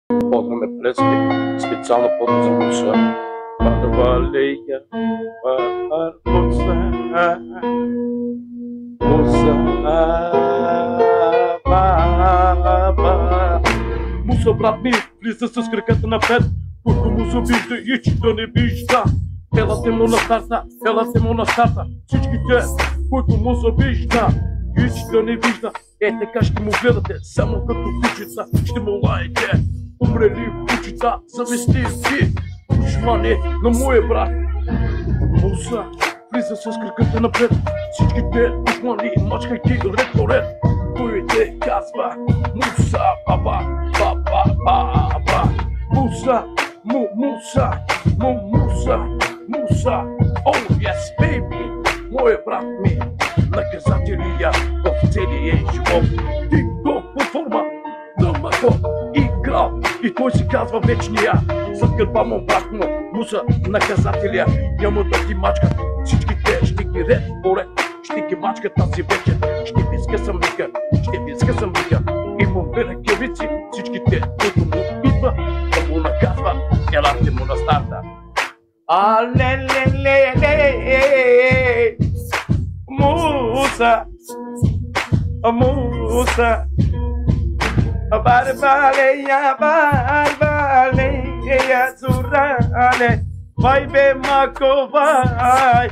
Ползваме плески, специално под за муса. Парвалея, парвуса, муса, муса, брат ми, влиза с краката напред, който му завижда и че да не вижда. Елате му на старта, елате му на старта, всичките, които му завижда и че да не вижда. Е, така ще му гледате, само като кучица, ще му лаете. Умрели кучица, завестливи, душмани на моя брат. Муса влиза с краката напред, всичките душмани, мачкайки ред по ред. Той те казва Муса, баба, баба, баба. Муса, муса, муса, муса. Oh yes, baby, моя брат ми, наказателия в целия живот. Ти го по форма на мако и крал, и той си казва вечния. Зад гърба му брат му, Муса, наказателя, няма да ги мачкат. Всичките ще ги ред по ред, ще ги мачкат тази вечер. Ще виска съм вика, ще виска съм вика. И му ръкавици, всичките, които му идва, да му наказва, елате му на старта. Алелелеле, Муса, Муса, Барбалея, Барбалея, Зурале, vai be мако, vai.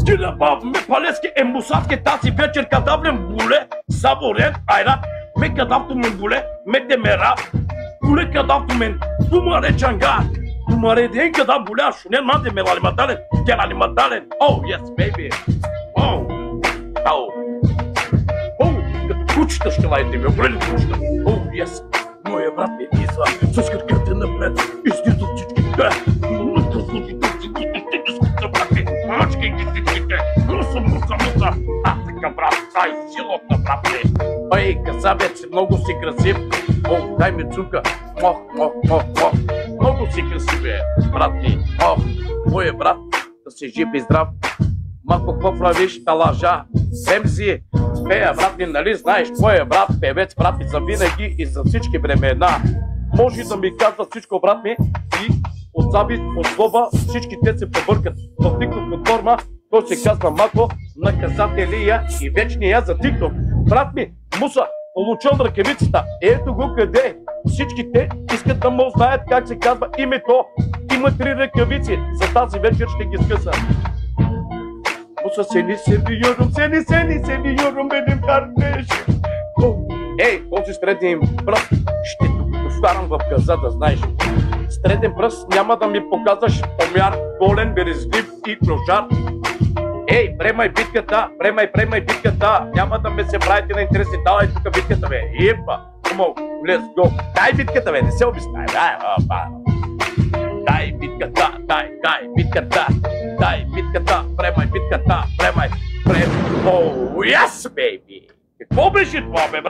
Ти набавме палески ембусатки тази вечер, кадавлен буле, саборен, айрат, ме кадавто мен буле, ме демерат, буле кадавто мен, думаре чанга, думаре ден кадав буле, шунен манде ме лалиматален, те лалиматален, oh yes baby, oh, като кучета ще лаете ме, голели кучета, oh yes. Моя брат ми идва с краката напред, излиза всичките. Мачкайте всичките. Муса, муса, муса. А така брат, дай силата, брат ми. Ей, казавец, много си красив. О, дай ми цука. Много си красив, брат ми. О, моя брат, да си жив и здрав. Ма какво правиш, талажа? Семзи, пея, брат ми, нали знаеш, твоя брат, певец, брат ми, за винаги и за всички времена. Може да ми казва всичко, брат ми, и от завист, от злоба, всички те се побъркат. В TikTok платформа, той се казва Мако, наказателия и вечния за TikTok. Брат ми, Муса, получил ръкавицата, ето го къде. Всички те искат да му знаят как се казва името. Има 3 ръкавици, за тази вечер ще ги скъса. Musa seni seviyorum, seviyorum benim kardeşim. Ей, този среден пръст ще го вкарам в каза, да знаеш. Среден пръст няма да ми показваш помяр, болен, березлив и клошар. Ей, премай битката, премай битката. Няма да ме се правите на интереси, давай тук битката, бе. Епа, come on, let's go. Дай битката, бе, не се обясняй, дай битката, дай битката. Дай битката, премай битката, премай. Oh, yes, baby! Какво беше това, бе, брат?